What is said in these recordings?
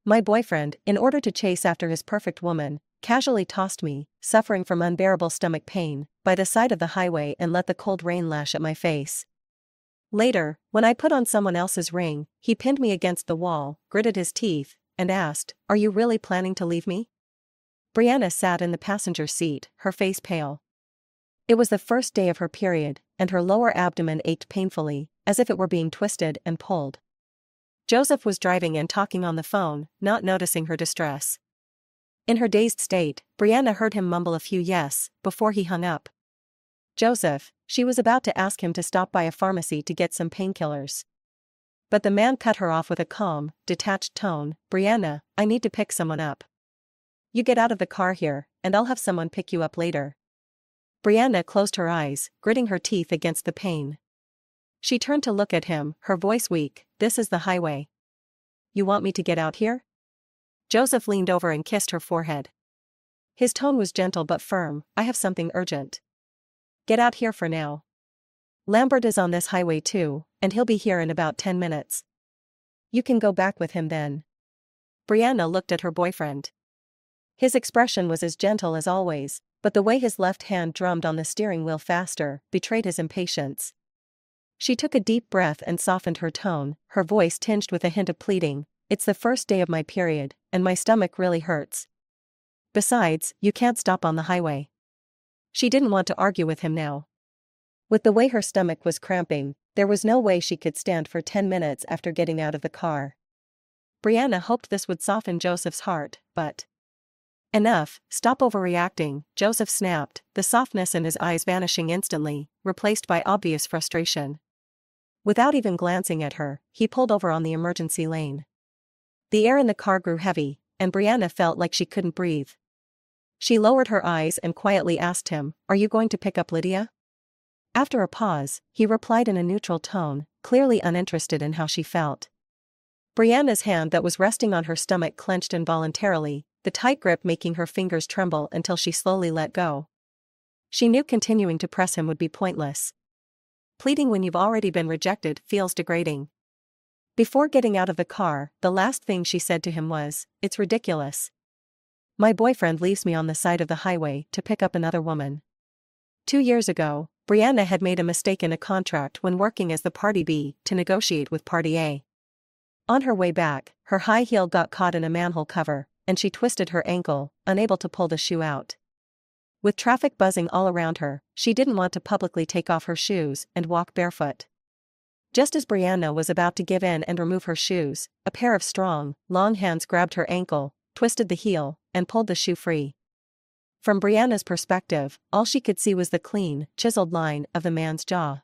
My boyfriend, in order to chase after his perfect woman, casually tossed me, suffering from unbearable stomach pain, by the side of the highway and let the cold rain lash at my face. Later, when I put on someone else's ring, he pinned me against the wall, gritted his teeth, and asked, "Are you really planning to leave me?" Brianna sat in the passenger seat, her face pale. It was the first day of her period, and her lower abdomen ached painfully, as if it were being twisted and pulled. Joseph was driving and talking on the phone, not noticing her distress. In her dazed state, Brianna heard him mumble a few "yes" before he hung up. Joseph, she was about to ask him to stop by a pharmacy to get some painkillers. But the man cut her off with a calm, detached tone. "Brianna, I need to pick someone up. You get out of the car here, and I'll have someone pick you up later." Brianna closed her eyes, gritting her teeth against the pain. She turned to look at him, her voice weak. "This is the highway. You want me to get out here?" Joseph leaned over and kissed her forehead. His tone was gentle but firm. "I have something urgent. Get out here for now. Lambert is on this highway too, and he'll be here in about 10 minutes. You can go back with him then." Brianna looked at her boyfriend. His expression was as gentle as always, but the way his left hand drummed on the steering wheel faster betrayed his impatience. She took a deep breath and softened her tone, her voice tinged with a hint of pleading. "It's the first day of my period, and my stomach really hurts. Besides, you can't stop on the highway." She didn't want to argue with him now. With the way her stomach was cramping, there was no way she could stand for 10 minutes after getting out of the car. Brianna hoped this would soften Joseph's heart, but... "Enough, stop overreacting," Joseph snapped, the softness in his eyes vanishing instantly, replaced by obvious frustration. Without even glancing at her, he pulled over on the emergency lane. The air in the car grew heavy, and Brianna felt like she couldn't breathe. She lowered her eyes and quietly asked him, "Are you going to pick up Lydia?" After a pause, he replied in a neutral tone, clearly uninterested in how she felt. Brianna's hand that was resting on her stomach clenched involuntarily, the tight grip making her fingers tremble until she slowly let go. She knew continuing to press him would be pointless. Pleading when you've already been rejected feels degrading. Before getting out of the car, the last thing she said to him was, "It's ridiculous. My boyfriend leaves me on the side of the highway to pick up another woman." 2 years ago, Brianna had made a mistake in a contract when working as the Party B to negotiate with Party A. On her way back, her high heel got caught in a manhole cover, and she twisted her ankle, unable to pull the shoe out. With traffic buzzing all around her, she didn't want to publicly take off her shoes and walk barefoot. Just as Brianna was about to give in and remove her shoes, a pair of strong, long hands grabbed her ankle, twisted the heel, and pulled the shoe free. From Brianna's perspective, all she could see was the clean, chiseled line of the man's jaw.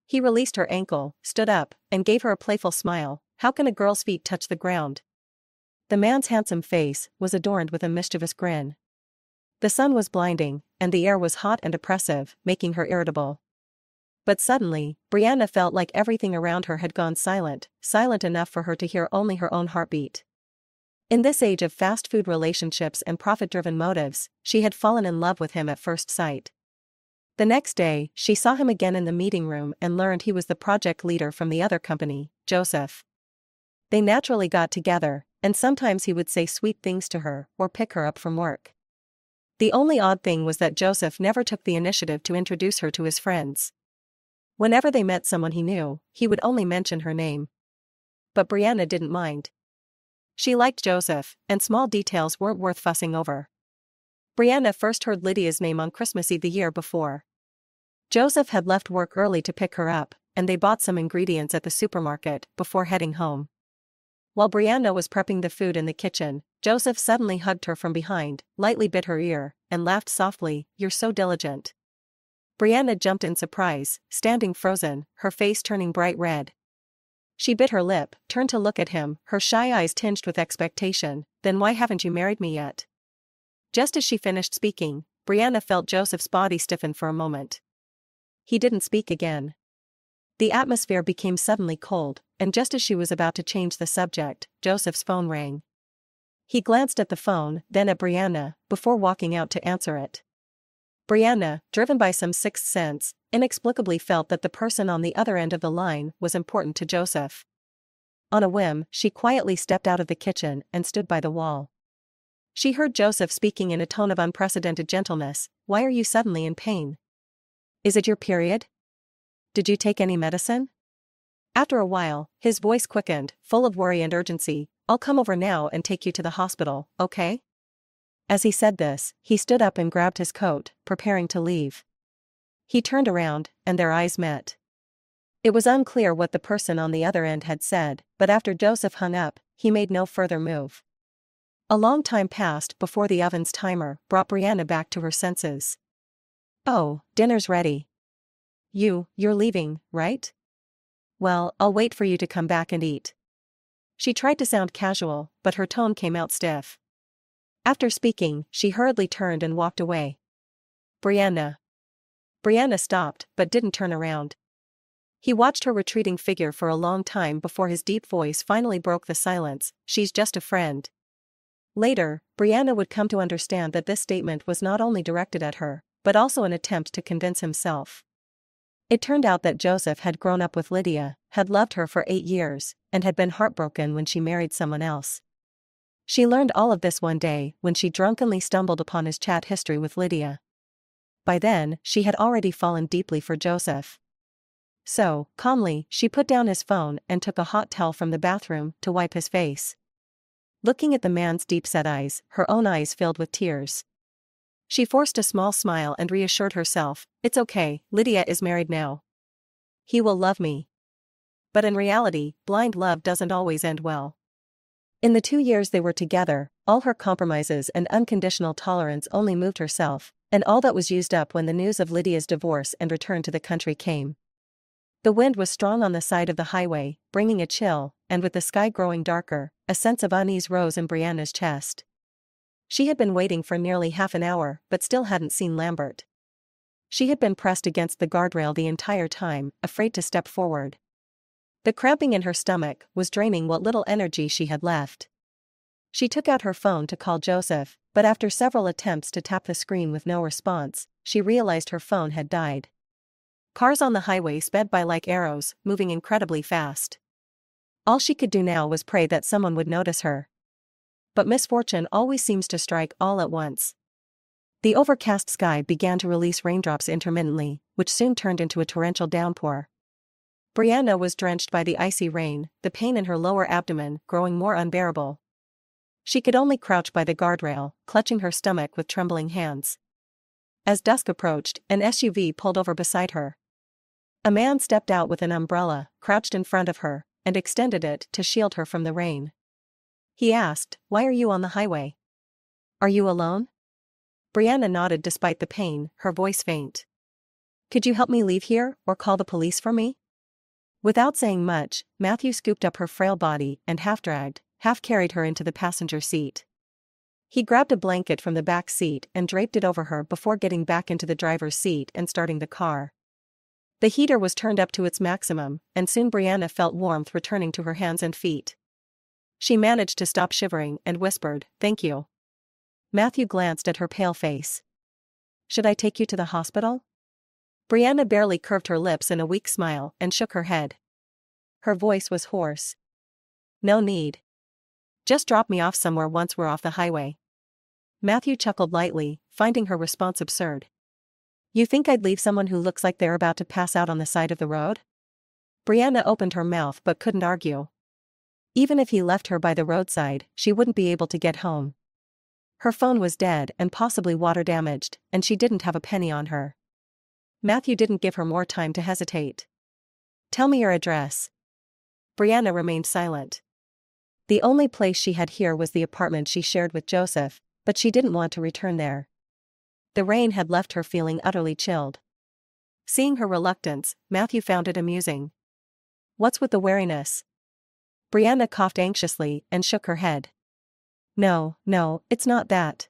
He released her ankle, stood up, and gave her a playful smile. "How can a girl's feet touch the ground?" The man's handsome face was adorned with a mischievous grin. The sun was blinding, and the air was hot and oppressive, making her irritable. But suddenly, Brianna felt like everything around her had gone silent, silent enough for her to hear only her own heartbeat. In this age of fast food relationships and profit-driven motives, she had fallen in love with him at first sight. The next day, she saw him again in the meeting room and learned he was the project leader from the other company, Joseph. They naturally got together, and sometimes he would say sweet things to her or pick her up from work. The only odd thing was that Joseph never took the initiative to introduce her to his friends. Whenever they met someone he knew, he would only mention her name. But Brianna didn't mind. She liked Joseph, and small details weren't worth fussing over. Brianna first heard Lydia's name on Christmas Eve the year before. Joseph had left work early to pick her up, and they bought some ingredients at the supermarket before heading home. While Brianna was prepping the food in the kitchen, Joseph suddenly hugged her from behind, lightly bit her ear, and laughed softly. "You're so diligent." Brianna jumped in surprise, standing frozen, her face turning bright red. She bit her lip, turned to look at him, her shy eyes tinged with expectation. "Then why haven't you married me yet?" Just as she finished speaking, Brianna felt Joseph's body stiffen for a moment. He didn't speak again. The atmosphere became suddenly cold, and just as she was about to change the subject, Joseph's phone rang. He glanced at the phone, then at Brianna, before walking out to answer it. Brianna, driven by some sixth sense, inexplicably felt that the person on the other end of the line was important to Joseph. On a whim, she quietly stepped out of the kitchen and stood by the wall. She heard Joseph speaking in a tone of unprecedented gentleness. "Why are you suddenly in pain? Is it your period? Did you take any medicine?" After a while, his voice quickened, full of worry and urgency. "I'll come over now and take you to the hospital, okay?" As he said this, he stood up and grabbed his coat, preparing to leave. He turned around, and their eyes met. It was unclear what the person on the other end had said, but after Joseph hung up, he made no further move. A long time passed before the oven's timer brought Brianna back to her senses. "Oh, dinner's ready. You're leaving, right? Well, I'll wait for you to come back and eat." She tried to sound casual, but her tone came out stiff. After speaking, she hurriedly turned and walked away. "Brianna." Brianna stopped, but didn't turn around. He watched her retreating figure for a long time before his deep voice finally broke the silence. "She's just a friend." Later, Brianna would come to understand that this statement was not only directed at her, but also an attempt to convince himself. It turned out that Joseph had grown up with Lydia, had loved her for 8 years, and had been heartbroken when she married someone else. She learned all of this one day when she drunkenly stumbled upon his chat history with Lydia. By then, she had already fallen deeply for Joseph. So, calmly, she put down his phone and took a hot towel from the bathroom to wipe his face. Looking at the man's deep-set eyes, her own eyes filled with tears. She forced a small smile and reassured herself, "It's okay, Lydia is married now. He will love me." But in reality, blind love doesn't always end well. In the 2 years they were together, all her compromises and unconditional tolerance only moved herself, and all that was used up when the news of Lydia's divorce and return to the country came. The wind was strong on the side of the highway, bringing a chill, and with the sky growing darker, a sense of unease rose in Brianna's chest. She had been waiting for nearly half an hour but still hadn't seen Lambert. She had been pressed against the guardrail the entire time, afraid to step forward. The cramping in her stomach was draining what little energy she had left. She took out her phone to call Joseph, but after several attempts to tap the screen with no response, she realized her phone had died. Cars on the highway sped by like arrows, moving incredibly fast. All she could do now was pray that someone would notice her. But misfortune always seems to strike all at once. The overcast sky began to release raindrops intermittently, which soon turned into a torrential downpour. Brianna was drenched by the icy rain, the pain in her lower abdomen growing more unbearable. She could only crouch by the guardrail, clutching her stomach with trembling hands. As dusk approached, an SUV pulled over beside her. A man stepped out with an umbrella, crouched in front of her, and extended it to shield her from the rain. He asked, "Why are you on the highway? Are you alone?" Brianna nodded despite the pain, her voice faint. "Could you help me leave here, or call the police for me?" Without saying much, Matthew scooped up her frail body and half-dragged, half-carried her into the passenger seat. He grabbed a blanket from the back seat and draped it over her before getting back into the driver's seat and starting the car. The heater was turned up to its maximum, and soon Brianna felt warmth returning to her hands and feet. She managed to stop shivering and whispered, "Thank you." Matthew glanced at her pale face. "Should I take you to the hospital?" Brianna barely curved her lips in a weak smile and shook her head. Her voice was hoarse. "No need. Just drop me off somewhere once we're off the highway." Matthew chuckled lightly, finding her response absurd. "You think I'd leave someone who looks like they're about to pass out on the side of the road?" Brianna opened her mouth but couldn't argue. Even if he left her by the roadside, she wouldn't be able to get home. Her phone was dead and possibly water damaged, and she didn't have a penny on her. Matthew didn't give her more time to hesitate. "Tell me your address." Brianna remained silent. The only place she had here was the apartment she shared with Joseph, but she didn't want to return there. The rain had left her feeling utterly chilled. Seeing her reluctance, Matthew found it amusing. "What's with the wariness?" Brianna coughed anxiously and shook her head. No, it's not that."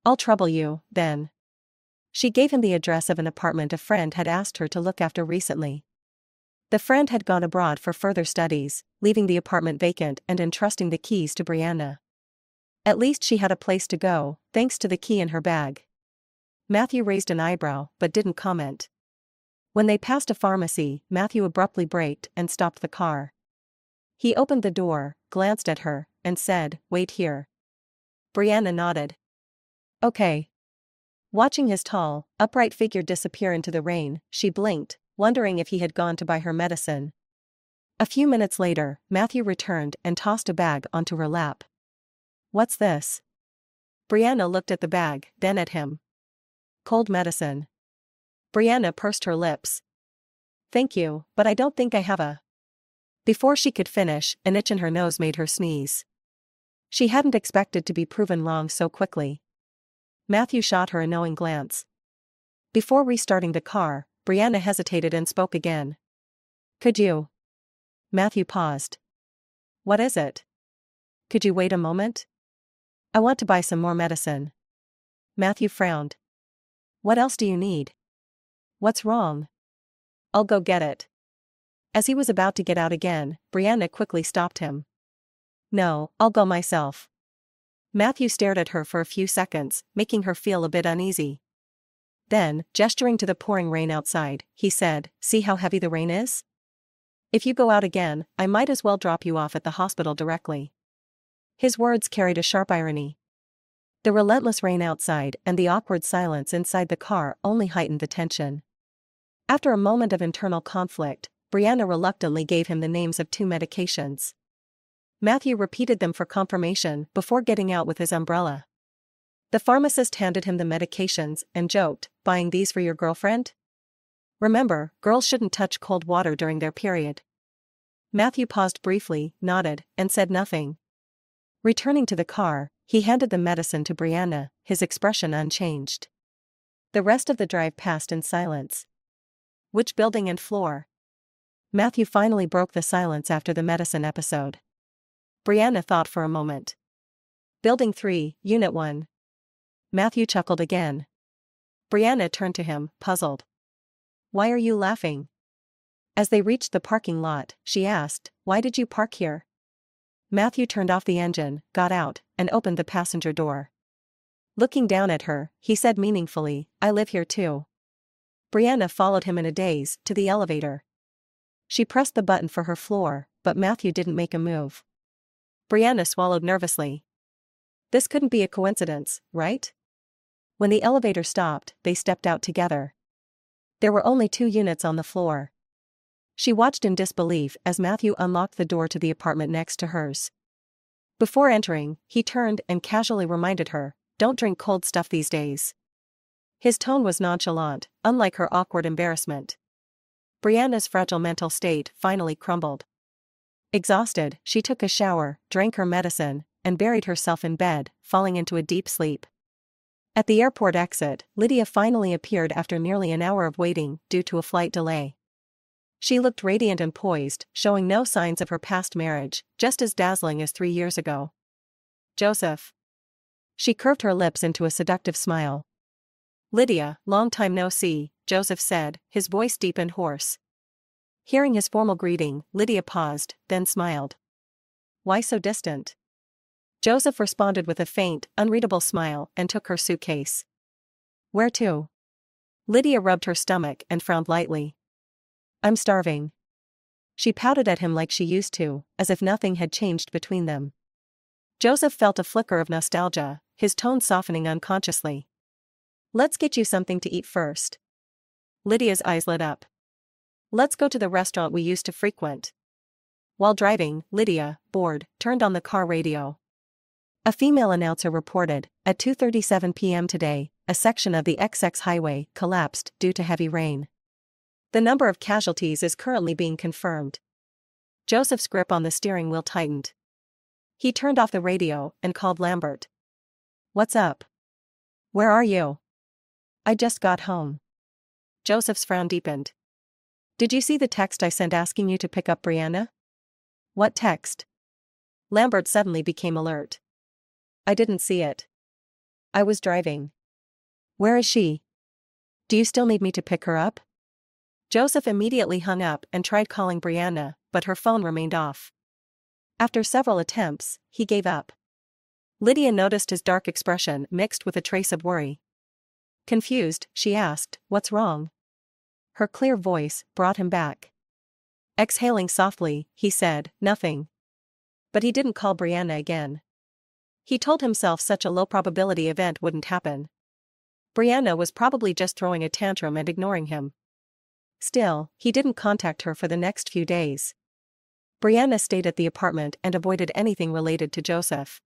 "I'll trouble you, then." She gave him the address of an apartment a friend had asked her to look after recently. The friend had gone abroad for further studies, leaving the apartment vacant and entrusting the keys to Brianna. At least she had a place to go, thanks to the key in her bag. Matthew raised an eyebrow but didn't comment. When they passed a pharmacy, Matthew abruptly braked and stopped the car. He opened the door, glanced at her, and said, "Wait here." Brianna nodded. "Okay." Watching his tall, upright figure disappear into the rain, she blinked, wondering if he had gone to buy her medicine. A few minutes later, Matthew returned and tossed a bag onto her lap. "What's this?" Brianna looked at the bag, then at him. "Cold medicine." Brianna pursed her lips. "Thank you, but I don't think I have a." Before she could finish, an itch in her nose made her sneeze. She hadn't expected to be proven wrong so quickly. Matthew shot her a knowing glance. Before restarting the car, Brianna hesitated and spoke again. "Could you?" Matthew paused. "What is it?" "Could you wait a moment? I want to buy some more medicine." Matthew frowned. "What else do you need?" "What's wrong?" "I'll go get it." As he was about to get out again, Brianna quickly stopped him. "No, I'll go myself." Matthew stared at her for a few seconds, making her feel a bit uneasy. Then, gesturing to the pouring rain outside, he said, "See how heavy the rain is? If you go out again, I might as well drop you off at the hospital directly." His words carried a sharp irony. The relentless rain outside and the awkward silence inside the car only heightened the tension. After a moment of internal conflict, Brianna reluctantly gave him the names of 2 medications. Matthew repeated them for confirmation before getting out with his umbrella. The pharmacist handed him the medications and joked, "Buying these for your girlfriend? Remember, girls shouldn't touch cold water during their period." Matthew paused briefly, nodded, and said nothing. Returning to the car, he handed the medicine to Brianna, his expression unchanged. The rest of the drive passed in silence. "Which building and floor?" Matthew finally broke the silence after the medicine episode. Brianna thought for a moment. "Building 3, Unit 1. Matthew chuckled again. Brianna turned to him, puzzled. "Why are you laughing?" As they reached the parking lot, she asked, "Why did you park here?" Matthew turned off the engine, got out, and opened the passenger door. Looking down at her, he said meaningfully, "I live here too." Brianna followed him in a daze to the elevator. She pressed the button for her floor, but Matthew didn't make a move. Brianna swallowed nervously. This couldn't be a coincidence, right? When the elevator stopped, they stepped out together. There were only 2 units on the floor. She watched in disbelief as Matthew unlocked the door to the apartment next to hers. Before entering, he turned and casually reminded her, "Don't drink cold stuff these days." His tone was nonchalant, unlike her awkward embarrassment. Brianna's fragile mental state finally crumbled. Exhausted, she took a shower, drank her medicine, and buried herself in bed, falling into a deep sleep. At the airport exit, Lydia finally appeared after nearly an hour of waiting due to a flight delay. She looked radiant and poised, showing no signs of her past marriage, just as dazzling as 3 years ago. "Joseph." She curved her lips into a seductive smile. "Lydia, long time no see," Joseph said, his voice deep and hoarse. Hearing his formal greeting, Lydia paused, then smiled. "Why so distant?" Joseph responded with a faint, unreadable smile and took her suitcase. "Where to?" Lydia rubbed her stomach and frowned lightly. "I'm starving." She pouted at him like she used to, as if nothing had changed between them. Joseph felt a flicker of nostalgia, his tone softening unconsciously. "Let's get you something to eat first." Lydia's eyes lit up. "Let's go to the restaurant we used to frequent." While driving, Lydia, bored, turned on the car radio. A female announcer reported, at 2:37 p.m. today, a section of the XX highway collapsed due to heavy rain. The number of casualties is currently being confirmed. Joseph's grip on the steering wheel tightened. He turned off the radio and called Lambert. "What's up? Where are you?" "I just got home." Joseph's frown deepened. "Did you see the text I sent asking you to pick up Brianna?" "What text?" Lambert suddenly became alert. "I didn't see it. I was driving." "Where is she? Do you still need me to pick her up?" Joseph immediately hung up and tried calling Brianna, but her phone remained off. After several attempts, he gave up. Lydia noticed his dark expression mixed with a trace of worry. Confused, she asked, "What's wrong?" Her clear voice brought him back. Exhaling softly, he said, "Nothing." But he didn't call Brianna again. He told himself such a low-probability event wouldn't happen. Brianna was probably just throwing a tantrum and ignoring him. Still, he didn't contact her for the next few days. Brianna stayed at the apartment and avoided anything related to Joseph.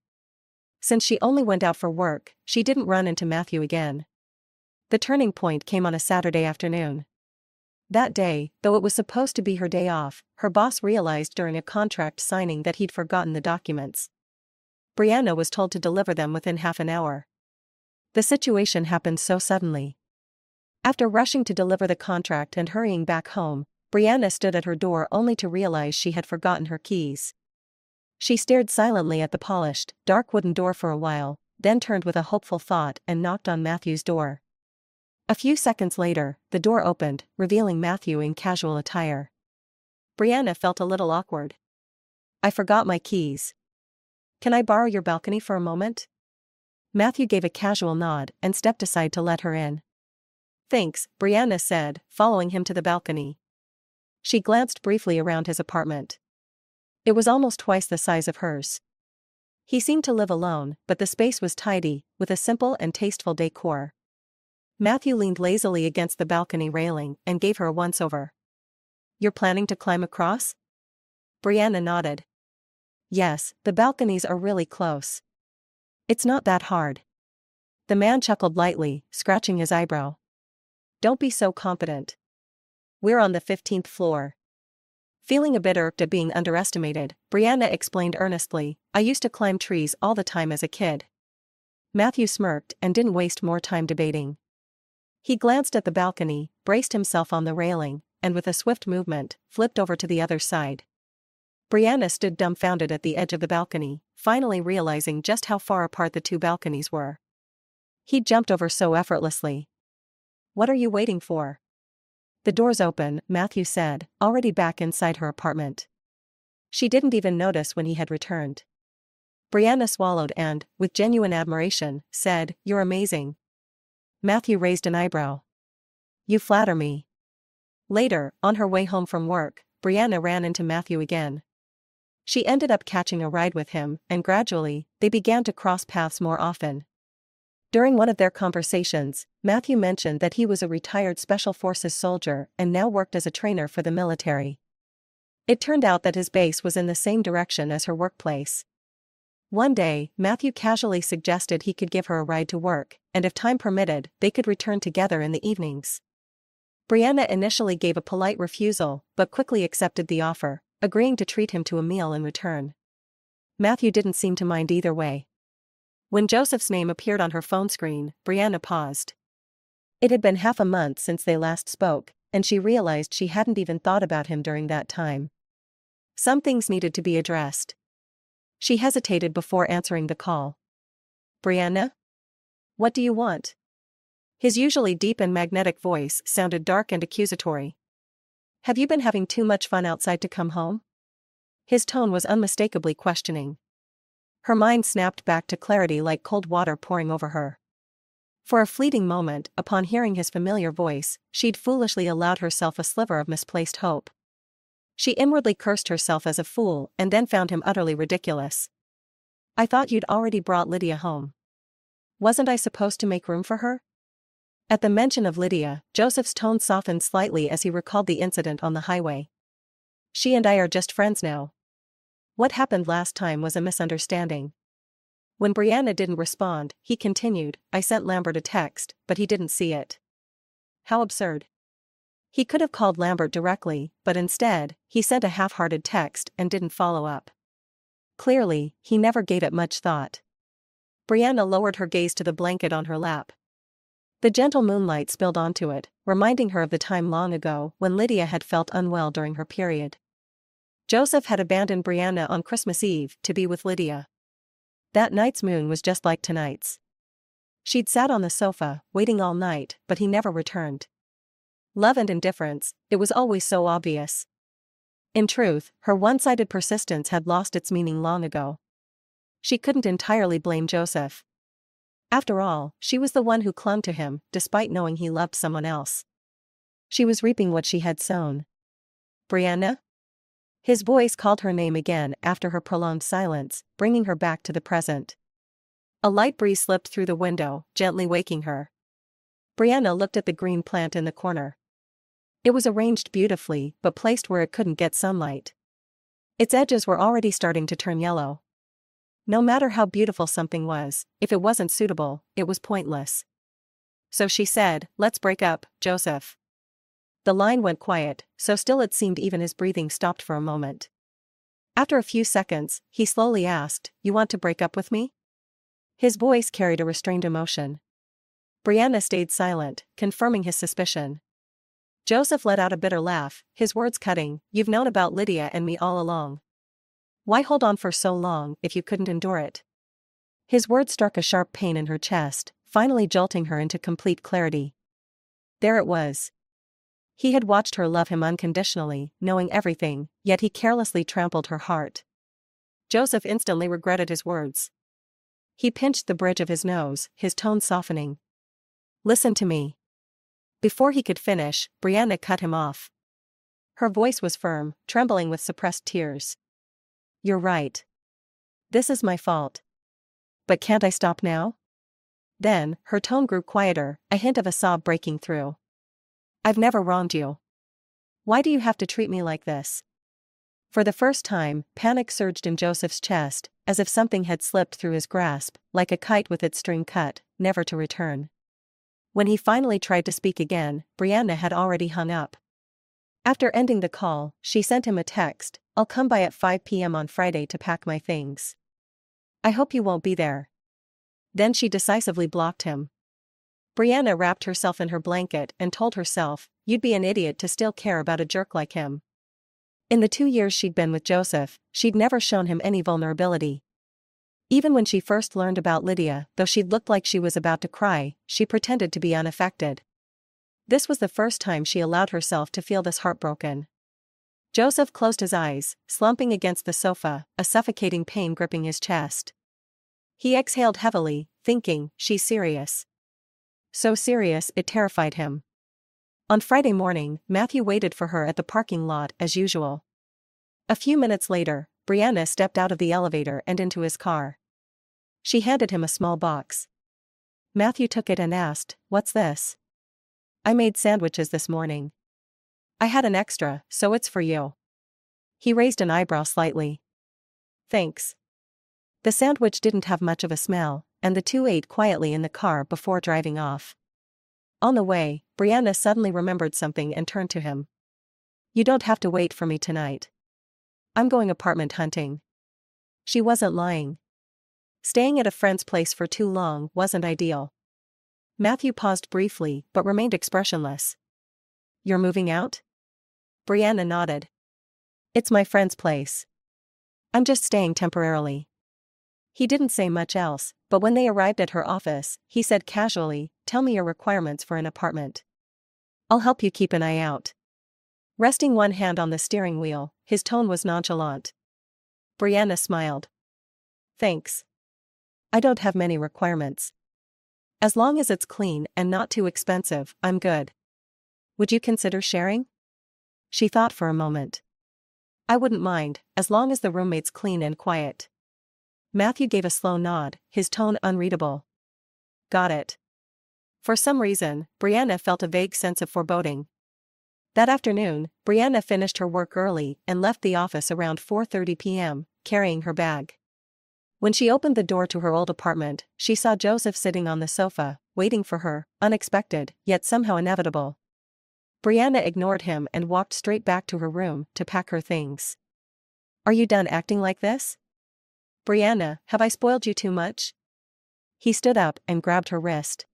Since she only went out for work, she didn't run into Matthew again. The turning point came on a Saturday afternoon. That day, though it was supposed to be her day off, her boss realized during a contract signing that he'd forgotten the documents. Brianna was told to deliver them within half an hour. The situation happened so suddenly. After rushing to deliver the contract and hurrying back home, Brianna stood at her door only to realize she had forgotten her keys. She stared silently at the polished, dark wooden door for a while, then turned with a hopeful thought and knocked on Matthew's door. A few seconds later, the door opened, revealing Matthew in casual attire. Brianna felt a little awkward. "I forgot my keys. Can I borrow your balcony for a moment?" Matthew gave a casual nod and stepped aside to let her in. "Thanks," Brianna said, following him to the balcony. She glanced briefly around his apartment. It was almost twice the size of hers. He seemed to live alone, but the space was tidy, with a simple and tasteful decor. Matthew leaned lazily against the balcony railing and gave her a once-over. "You're planning to climb across?" Brianna nodded. "Yes, the balconies are really close. It's not that hard." The man chuckled lightly, scratching his eyebrow. "Don't be so confident. We're on the 15th floor." Feeling a bit irked at being underestimated, Brianna explained earnestly, "I used to climb trees all the time as a kid." Matthew smirked and didn't waste more time debating. He glanced at the balcony, braced himself on the railing, and with a swift movement, flipped over to the other side. Brianna stood dumbfounded at the edge of the balcony, finally realizing just how far apart the two balconies were. He jumped over so effortlessly. "What are you waiting for?" "The door's open," Matthew said, already back inside her apartment. She didn't even notice when he had returned. Brianna swallowed and, with genuine admiration, said, "You're amazing." Matthew raised an eyebrow. "You flatter me." Later, on her way home from work, Brianna ran into Matthew again. She ended up catching a ride with him, and gradually, they began to cross paths more often. During one of their conversations, Matthew mentioned that he was a retired Special Forces soldier and now worked as a trainer for the military. It turned out that his base was in the same direction as her workplace. One day, Matthew casually suggested he could give her a ride to work, and if time permitted, they could return together in the evenings. Brianna initially gave a polite refusal, but quickly accepted the offer, agreeing to treat him to a meal in return. Matthew didn't seem to mind either way. When Joseph's name appeared on her phone screen, Brianna paused. It had been half a month since they last spoke, and she realized she hadn't even thought about him during that time. Some things needed to be addressed. She hesitated before answering the call. "Brianna? What do you want?" His usually deep and magnetic voice sounded dark and accusatory. "Have you been having too much fun outside to come home?" His tone was unmistakably questioning. Her mind snapped back to clarity like cold water pouring over her. For a fleeting moment, upon hearing his familiar voice, she'd foolishly allowed herself a sliver of misplaced hope. She inwardly cursed herself as a fool and then found him utterly ridiculous. "I thought you'd already brought Lydia home. Wasn't I supposed to make room for her?" At the mention of Lydia, Joseph's tone softened slightly as he recalled the incident on the highway. "She and I are just friends now. What happened last time was a misunderstanding." When Brianna didn't respond, he continued, "I sent Lambert a text, but he didn't see it." How absurd. He could have called Lambert directly, but instead, he sent a half-hearted text and didn't follow up. Clearly, he never gave it much thought. Brianna lowered her gaze to the blanket on her lap. The gentle moonlight spilled onto it, reminding her of the time long ago when Lydia had felt unwell during her period. Joseph had abandoned Brianna on Christmas Eve to be with Lydia. That night's moon was just like tonight's. She'd sat on the sofa, waiting all night, but he never returned. Love and indifference, it was always so obvious. In truth, her one-sided persistence had lost its meaning long ago. She couldn't entirely blame Joseph. After all, she was the one who clung to him, despite knowing he loved someone else. She was reaping what she had sown. "Brianna?" His voice called her name again after her prolonged silence, bringing her back to the present. A light breeze slipped through the window, gently waking her. Brianna looked at the green plant in the corner. It was arranged beautifully, but placed where it couldn't get sunlight. Its edges were already starting to turn yellow. No matter how beautiful something was, if it wasn't suitable, it was pointless. So she said, "Let's break up, Joseph." The line went quiet, so still it seemed even his breathing stopped for a moment. After a few seconds, he slowly asked, "You want to break up with me?" His voice carried a restrained emotion. Brianna stayed silent, confirming his suspicion. Joseph let out a bitter laugh, his words cutting. "You've known about Lydia and me all along. Why hold on for so long if you couldn't endure it?" His words struck a sharp pain in her chest, finally jolting her into complete clarity. There it was. He had watched her love him unconditionally, knowing everything, yet he carelessly trampled her heart. Joseph instantly regretted his words. He pinched the bridge of his nose, his tone softening. "Listen to me." Before he could finish, Brianna cut him off. Her voice was firm, trembling with suppressed tears. "You're right. This is my fault. But can't I stop now?" Then, her tone grew quieter, a hint of a sob breaking through. "I've never wronged you. Why do you have to treat me like this?" For the first time, panic surged in Joseph's chest, as if something had slipped through his grasp, like a kite with its string cut, never to return. When he finally tried to speak again, Brianna had already hung up. After ending the call, she sent him a text, "I'll come by at 5 p.m. on Friday to pack my things. I hope you won't be there." Then she decisively blocked him. Brianna wrapped herself in her blanket and told herself, "You'd be an idiot to still care about a jerk like him." In the 2 years she'd been with Joseph, she'd never shown him any vulnerability. Even when she first learned about Lydia, though she'd looked like she was about to cry, she pretended to be unaffected. This was the first time she allowed herself to feel this heartbroken. Joseph closed his eyes, slumping against the sofa, a suffocating pain gripping his chest. He exhaled heavily, thinking, "She's serious." So serious it terrified him. On Friday morning, Matthew waited for her at the parking lot as usual. A few minutes later, Brianna stepped out of the elevator and into his car. She handed him a small box. Matthew took it and asked, "What's this?" "I made sandwiches this morning. I had an extra, so it's for you." He raised an eyebrow slightly. "Thanks." The sandwich didn't have much of a smell, and the two ate quietly in the car before driving off. On the way, Brianna suddenly remembered something and turned to him. "You don't have to wait for me tonight. I'm going apartment hunting." She wasn't lying. Staying at a friend's place for too long wasn't ideal. Matthew paused briefly but remained expressionless. "You're moving out?" Brianna nodded. "It's my friend's place. I'm just staying temporarily." He didn't say much else, but when they arrived at her office, he said casually, "Tell me your requirements for an apartment. I'll help you keep an eye out." Resting one hand on the steering wheel, his tone was nonchalant. Brianna smiled. "Thanks. I don't have many requirements. As long as it's clean and not too expensive, I'm good. Would you consider sharing?" She thought for a moment. "I wouldn't mind, as long as the roommate's clean and quiet." Matthew gave a slow nod, his tone unreadable. "Got it." For some reason, Brianna felt a vague sense of foreboding. That afternoon, Brianna finished her work early and left the office around 4:30 p.m., carrying her bag. When she opened the door to her old apartment, she saw Joseph sitting on the sofa, waiting for her, unexpected, yet somehow inevitable. Brianna ignored him and walked straight back to her room to pack her things. "Are you done acting like this? Brianna, have I spoiled you too much?" He stood up and grabbed her wrist.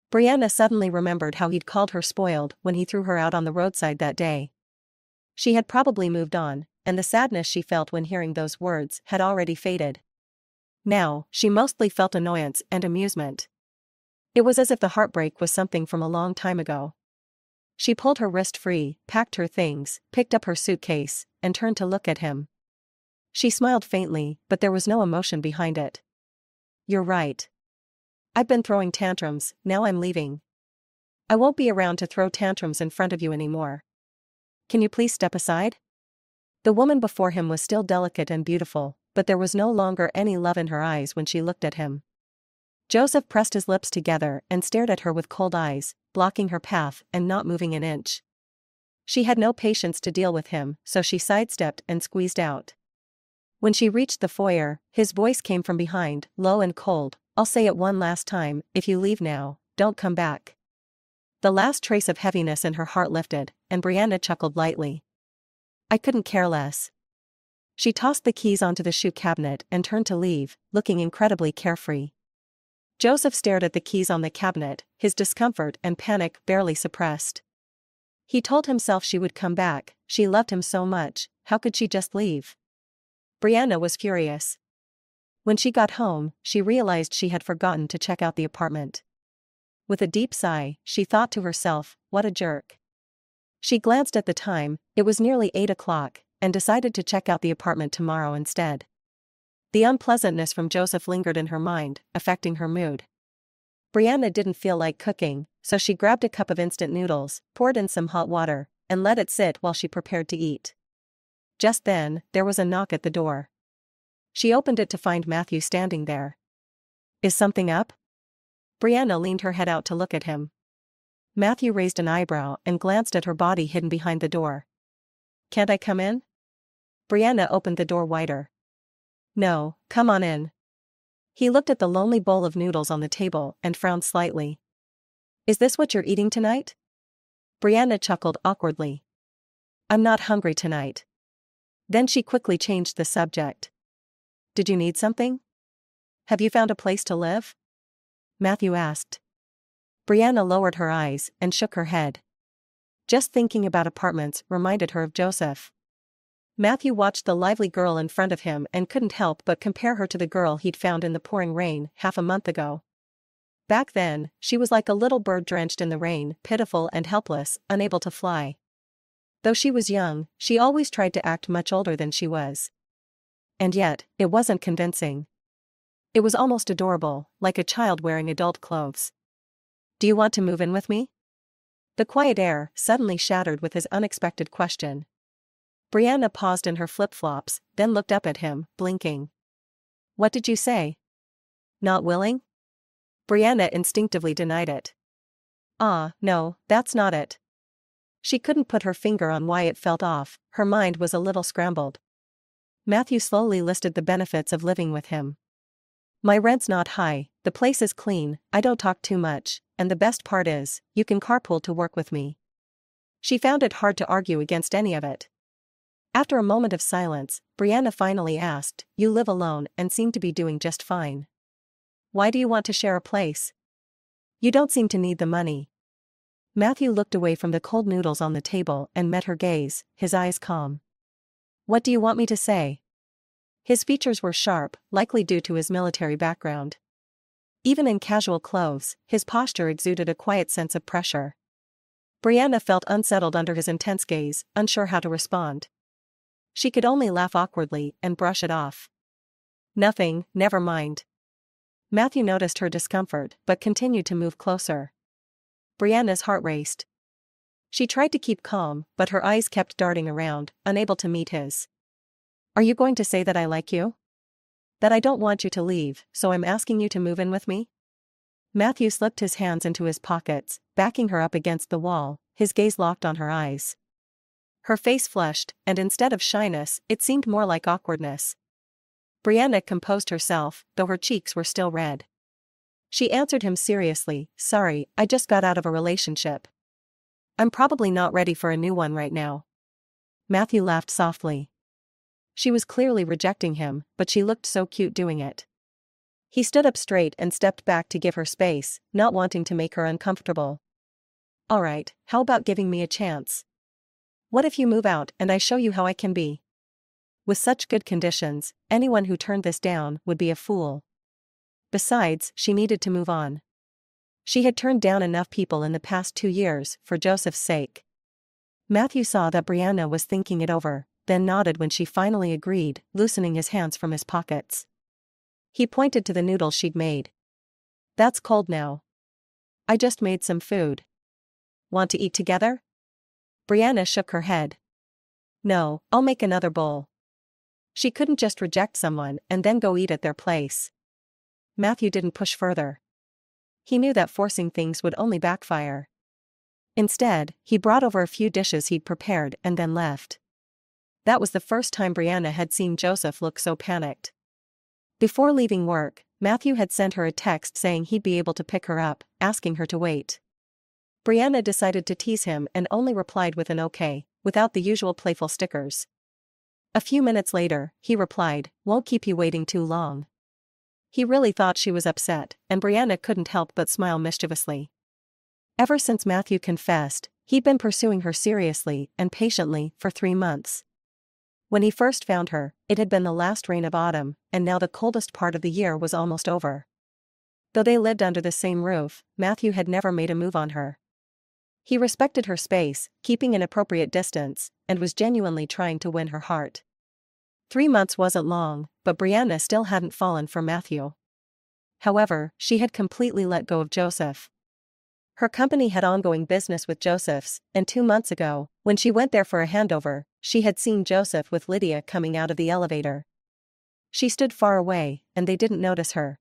Brianna suddenly remembered how he'd called her spoiled when he threw her out on the roadside that day. She had probably moved on, and the sadness she felt when hearing those words had already faded. Now, she mostly felt annoyance and amusement. It was as if the heartbreak was something from a long time ago. She pulled her wrist free, packed her things, picked up her suitcase, and turned to look at him. She smiled faintly, but there was no emotion behind it. "You're right. I've been throwing tantrums, now I'm leaving. I won't be around to throw tantrums in front of you anymore. Can you please step aside?" The woman before him was still delicate and beautiful, but there was no longer any love in her eyes when she looked at him. Joseph pressed his lips together and stared at her with cold eyes, blocking her path and not moving an inch. She had no patience to deal with him, so she sidestepped and squeezed out. When she reached the foyer, his voice came from behind, low and cold. "I'll say it one last time, if you leave now, don't come back." The last trace of heaviness in her heart lifted, and Brianna chuckled lightly. "I couldn't care less." She tossed the keys onto the shoe cabinet and turned to leave, looking incredibly carefree. Joseph stared at the keys on the cabinet, his discomfort and panic barely suppressed. He told himself she would come back, she loved him so much, how could she just leave? Brianna was furious. When she got home, she realized she had forgotten to check out the apartment. With a deep sigh, she thought to herself, what a jerk. She glanced at the time, it was nearly 8 o'clock, and decided to check out the apartment tomorrow instead. The unpleasantness from Joseph lingered in her mind, affecting her mood. Brianna didn't feel like cooking, so she grabbed a cup of instant noodles, poured in some hot water, and let it sit while she prepared to eat. Just then, there was a knock at the door. She opened it to find Matthew standing there. "Is something up?" Brianna leaned her head out to look at him. Matthew raised an eyebrow and glanced at her body hidden behind the door. "Can't I come in?" Brianna opened the door wider. "No, come on in." He looked at the lonely bowl of noodles on the table and frowned slightly. "Is this what you're eating tonight?" Brianna chuckled awkwardly. "I'm not hungry tonight." Then she quickly changed the subject. "Did you need something? Have you found a place to live?" Matthew asked. Brianna lowered her eyes and shook her head. Just thinking about apartments reminded her of Joseph. Matthew watched the lively girl in front of him and couldn't help but compare her to the girl he'd found in the pouring rain half a month ago. Back then, she was like a little bird drenched in the rain, pitiful and helpless, unable to fly. Though she was young, she always tried to act much older than she was. And yet, it wasn't convincing. It was almost adorable, like a child wearing adult clothes. "Do you want to move in with me?" The quiet air suddenly shattered with his unexpected question. Brianna paused in her flip-flops, then looked up at him, blinking. "What did you say? Not willing?" Brianna instinctively denied it. No, that's not it." She couldn't put her finger on why it felt off, her mind was a little scrambled. Matthew slowly listed the benefits of living with him. "My rent's not high, the place is clean, I don't talk too much, and the best part is, you can carpool to work with me." She found it hard to argue against any of it. After a moment of silence, Brianna finally asked, "You live alone and seem to be doing just fine. Why do you want to share a place? You don't seem to need the money." Matthew looked away from the cold noodles on the table and met her gaze, his eyes calm. "What do you want me to say?" His features were sharp, likely due to his military background. Even in casual clothes, his posture exuded a quiet sense of pressure. Brianna felt unsettled under his intense gaze, unsure how to respond. She could only laugh awkwardly and brush it off. "Nothing, never mind." Matthew noticed her discomfort but continued to move closer. Brianna's heart raced. She tried to keep calm, but her eyes kept darting around, unable to meet his. "Are you going to say that I like you? That I don't want you to leave, so I'm asking you to move in with me?" Matthew slipped his hands into his pockets, backing her up against the wall, his gaze locked on her eyes. Her face flushed, and instead of shyness, it seemed more like awkwardness. Brianna composed herself, though her cheeks were still red. She answered him seriously, "Sorry, I just got out of a relationship. I'm probably not ready for a new one right now." Matthew laughed softly. She was clearly rejecting him, but she looked so cute doing it. He stood up straight and stepped back to give her space, not wanting to make her uncomfortable. "All right, how about giving me a chance? What if you move out and I show you how I can be?" With such good conditions, anyone who turned this down would be a fool. Besides, she needed to move on. She had turned down enough people in the past 2 years, for Joseph's sake. Matthew saw that Brianna was thinking it over, then nodded when she finally agreed, loosening his hands from his pockets. He pointed to the noodles she'd made. "That's cold now. I just made some food. Want to eat together?" Brianna shook her head. No, I'll make another bowl. She couldn't just reject someone and then go eat at their place. Matthew didn't push further. He knew that forcing things would only backfire. Instead, he brought over a few dishes he'd prepared and then left. That was the first time Brianna had seen Joseph look so panicked. Before leaving work, Matthew had sent her a text saying he'd be able to pick her up, asking her to wait. Brianna decided to tease him and only replied with an okay, without the usual playful stickers. A few minutes later, he replied, "Won't keep you waiting too long." He really thought she was upset, and Brianna couldn't help but smile mischievously. Ever since Matthew confessed, he'd been pursuing her seriously and patiently for 3 months. When he first found her, it had been the last rain of autumn, and now the coldest part of the year was almost over. Though they lived under the same roof, Matthew had never made a move on her. He respected her space, keeping an appropriate distance, and was genuinely trying to win her heart. 3 months wasn't long, but Brianna still hadn't fallen for Matthew. However, she had completely let go of Joseph. Her company had ongoing business with Joseph's, and 2 months ago, when she went there for a handover, she had seen Joseph with Lydia coming out of the elevator. She stood far away, and they didn't notice her.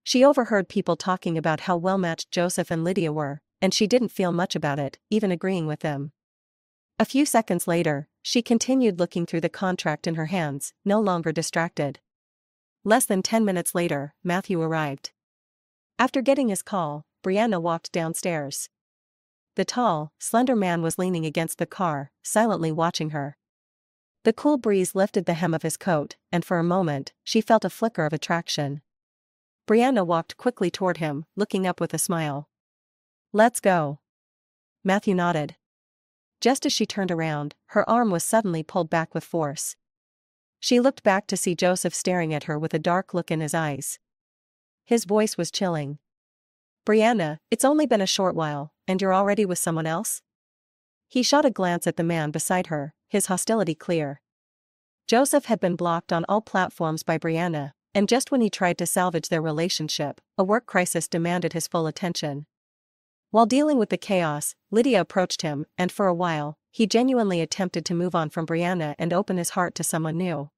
She overheard people talking about how well-matched Joseph and Lydia were, and she didn't feel much about it, even agreeing with them. A few seconds later, she continued looking through the contract in her hands, no longer distracted. Less than 10 minutes later, Matthew arrived. After getting his call, Brianna walked downstairs. The tall, slender man was leaning against the car, silently watching her. The cool breeze lifted the hem of his coat, and for a moment, she felt a flicker of attraction. Brianna walked quickly toward him, looking up with a smile. "Let's go." Matthew nodded. Just as she turned around, her arm was suddenly pulled back with force. She looked back to see Joseph staring at her with a dark look in his eyes. His voice was chilling. "Brianna, it's only been a short while, and you're already with someone else?" He shot a glance at the man beside her, his hostility clear. Joseph had been blocked on all platforms by Brianna, and just when he tried to salvage their relationship, a work crisis demanded his full attention. While dealing with the chaos, Lydia approached him, and for a while, he genuinely attempted to move on from Brianna and open his heart to someone new.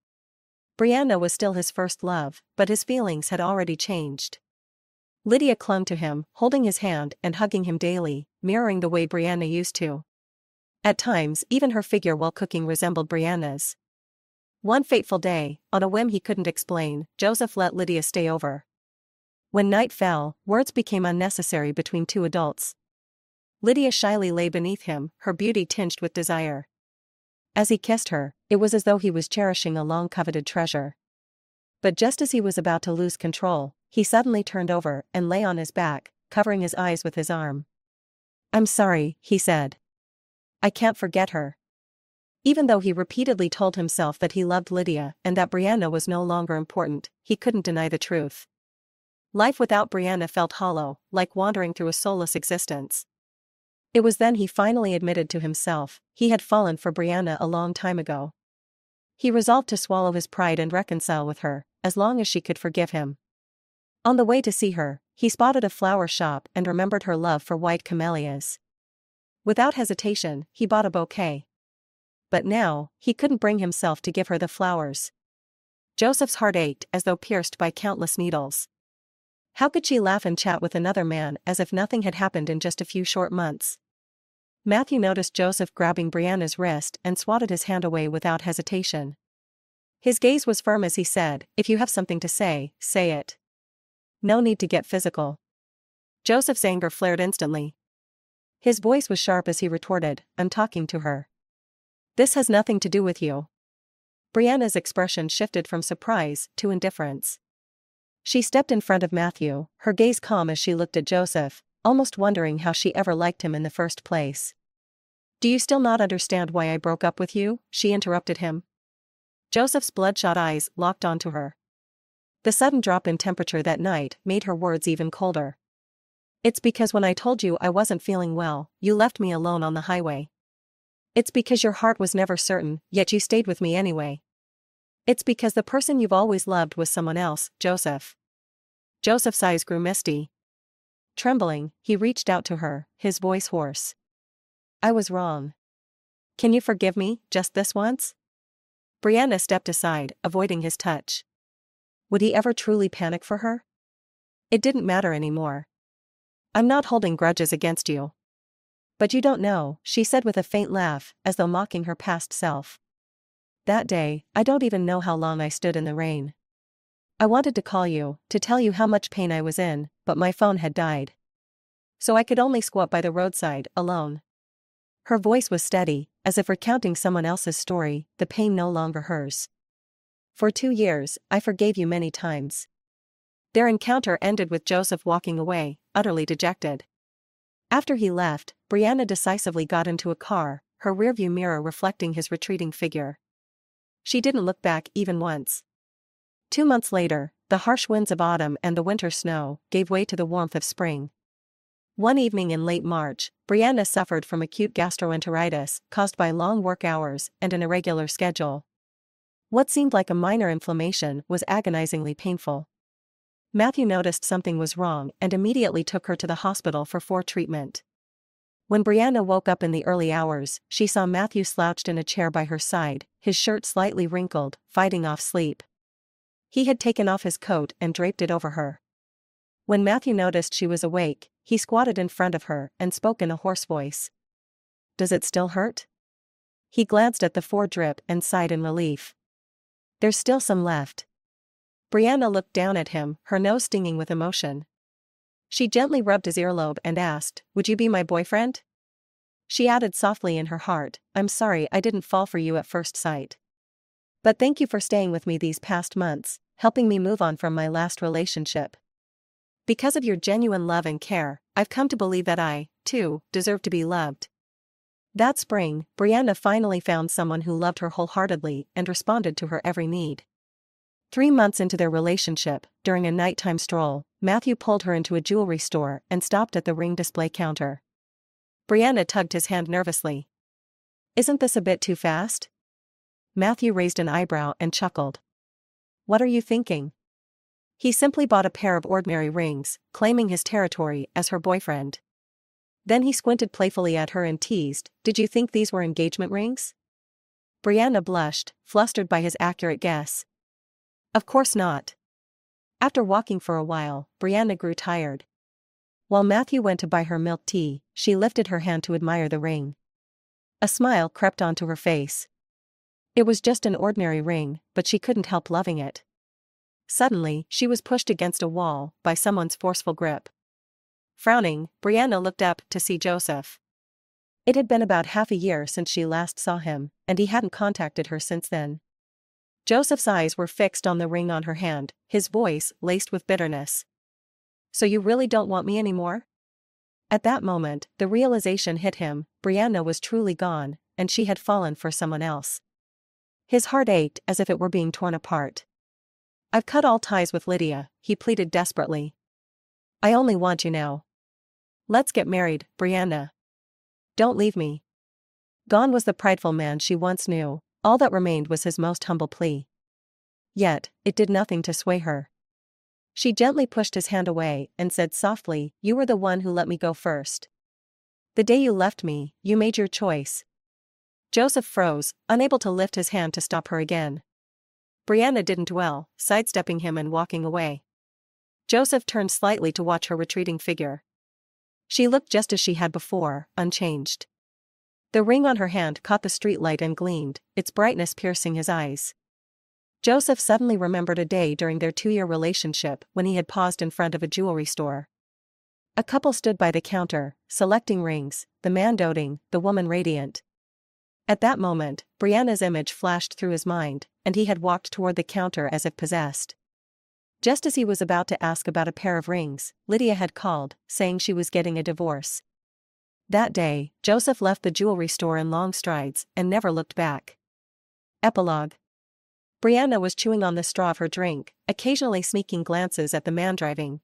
Brianna was still his first love, but his feelings had already changed. Lydia clung to him, holding his hand and hugging him daily, mirroring the way Brianna used to. At times, even her figure while cooking resembled Brianna's. One fateful day, on a whim he couldn't explain, Joseph let Lydia stay over. When night fell, words became unnecessary between two adults. Lydia shyly lay beneath him, her beauty tinged with desire. As he kissed her, it was as though he was cherishing a long-coveted treasure. But just as he was about to lose control, he suddenly turned over and lay on his back, covering his eyes with his arm. "I'm sorry," he said. "I can't forget her." Even though he repeatedly told himself that he loved Lydia and that Brianna was no longer important, he couldn't deny the truth. Life without Brianna felt hollow, like wandering through a soulless existence. It was then he finally admitted to himself, he had fallen for Brianna a long time ago. He resolved to swallow his pride and reconcile with her, as long as she could forgive him. On the way to see her, he spotted a flower shop and remembered her love for white camellias. Without hesitation, he bought a bouquet. But now, he couldn't bring himself to give her the flowers. Joseph's heart ached as though pierced by countless needles. How could she laugh and chat with another man as if nothing had happened in just a few short months? Matthew noticed Joseph grabbing Brianna's wrist and swatted his hand away without hesitation. His gaze was firm as he said, "If you have something to say, say it. No need to get physical." Joseph's anger flared instantly. His voice was sharp as he retorted, "I'm talking to her. This has nothing to do with you." Brianna's expression shifted from surprise to indifference. She stepped in front of Matthew, her gaze calm as she looked at Joseph, almost wondering how she ever liked him in the first place. "Do you still not understand why I broke up with you?" she interrupted him. Joseph's bloodshot eyes locked onto her. The sudden drop in temperature that night made her words even colder. "It's because when I told you I wasn't feeling well, you left me alone on the highway. It's because your heart was never certain, yet you stayed with me anyway. It's because the person you've always loved was someone else, Joseph." Joseph's eyes grew misty. Trembling, he reached out to her, his voice hoarse. "I was wrong. Can you forgive me, just this once? Brianna stepped aside, avoiding his touch. Would he ever truly panic for her? It didn't matter anymore. I'm not holding grudges against you. But you don't know, she said with a faint laugh, as though mocking her past self. That day, I don't even know how long I stood in the rain. I wanted to call you, to tell you how much pain I was in, but my phone had died. So I could only squat by the roadside, alone. Her voice was steady, as if recounting someone else's story, the pain no longer hers. For 2 years, I forgave you many times. Their encounter ended with Joseph walking away, utterly dejected. After he left, Brianna decisively got into a car, her rearview mirror reflecting his retreating figure. She didn't look back even once. 2 months later, the harsh winds of autumn and the winter snow gave way to the warmth of spring. One evening in late March, Brianna suffered from acute gastroenteritis caused by long work hours and an irregular schedule. What seemed like a minor inflammation was agonizingly painful. Matthew noticed something was wrong and immediately took her to the hospital for treatment. When Brianna woke up in the early hours, she saw Matthew slouched in a chair by her side, his shirt slightly wrinkled, fighting off sleep. He had taken off his coat and draped it over her. When Matthew noticed she was awake, he squatted in front of her and spoke in a hoarse voice. Does it still hurt? He glanced at the drip and sighed in relief. There's still some left. Brianna looked down at him, her nose stinging with emotion. She gently rubbed his earlobe and asked, would you be my boyfriend? She added softly in her heart, I'm sorry I didn't fall for you at first sight. But thank you for staying with me these past months, helping me move on from my last relationship. Because of your genuine love and care, I've come to believe that I, too, deserve to be loved. That spring, Brianna finally found someone who loved her wholeheartedly and responded to her every need. 3 months into their relationship, during a nighttime stroll, Matthew pulled her into a jewelry store and stopped at the ring display counter. Brianna tugged his hand nervously. Isn't this a bit too fast? Matthew raised an eyebrow and chuckled. What are you thinking? He simply bought a pair of ordinary rings, claiming his territory as her boyfriend. Then he squinted playfully at her and teased, did you think these were engagement rings? Brianna blushed, flustered by his accurate guess. Of course not. After walking for a while, Brianna grew tired. While Matthew went to buy her milk tea, she lifted her hand to admire the ring. A smile crept onto her face. It was just an ordinary ring, but she couldn't help loving it. Suddenly, she was pushed against a wall by someone's forceful grip. Frowning, Brianna looked up to see Joseph. It had been about half a year since she last saw him, and he hadn't contacted her since then. Joseph's eyes were fixed on the ring on her hand, his voice laced with bitterness. So you really don't want me anymore? At that moment, the realization hit him, Brianna was truly gone, and she had fallen for someone else. His heart ached as if it were being torn apart. I've cut all ties with Lydia, he pleaded desperately. I only want you now. Let's get married, Brianna. Don't leave me. Gone was the prideful man she once knew, all that remained was his most humble plea. Yet, it did nothing to sway her. She gently pushed his hand away and said softly, you were the one who let me go first. The day you left me, you made your choice. Joseph froze, unable to lift his hand to stop her again. Brianna didn't dwell, sidestepping him and walking away. Joseph turned slightly to watch her retreating figure. She looked just as she had before, unchanged. The ring on her hand caught the streetlight and gleamed, its brightness piercing his eyes. Joseph suddenly remembered a day during their 2-year relationship when he had paused in front of a jewelry store. A couple stood by the counter, selecting rings, the man doting, the woman radiant. At that moment, Brianna's image flashed through his mind, and he had walked toward the counter as if possessed. Just as he was about to ask about a pair of rings, Lydia had called, saying she was getting a divorce. That day, Joseph left the jewelry store in long strides and never looked back. Epilogue. Brianna was chewing on the straw of her drink, occasionally sneaking glances at the man driving.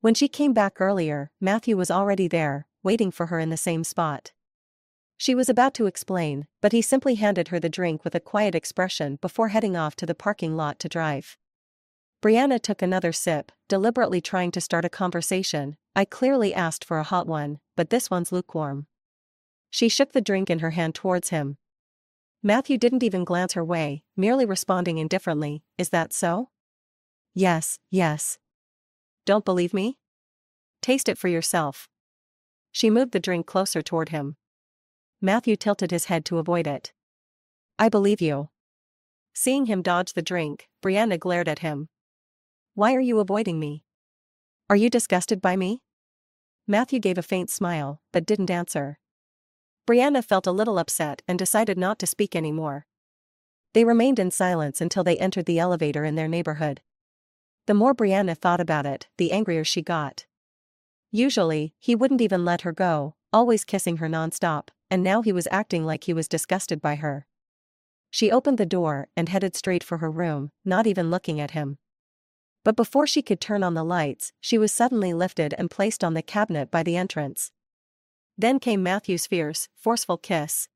When she came back earlier, Matthew was already there, waiting for her in the same spot. She was about to explain, but he simply handed her the drink with a quiet expression before heading off to the parking lot to drive. Brianna took another sip, deliberately trying to start a conversation. I clearly asked for a hot one, but this one's lukewarm. She shook the drink in her hand towards him. Matthew didn't even glance her way, merely responding indifferently, "Is that so?" "Yes, yes." "Don't believe me? Taste it for yourself." She moved the drink closer toward him. Matthew tilted his head to avoid it. "I believe you." Seeing him dodge the drink, Brianna glared at him. "Why are you avoiding me? Are you disgusted by me?" Matthew gave a faint smile, but didn't answer. Brianna felt a little upset and decided not to speak anymore. They remained in silence until they entered the elevator in their neighborhood. The more Brianna thought about it, the angrier she got. Usually, he wouldn't even let her go, always kissing her nonstop, and now he was acting like he was disgusted by her. She opened the door and headed straight for her room, not even looking at him. But before she could turn on the lights, she was suddenly lifted and placed on the cabinet by the entrance. Then came Matthew's fierce, forceful kiss.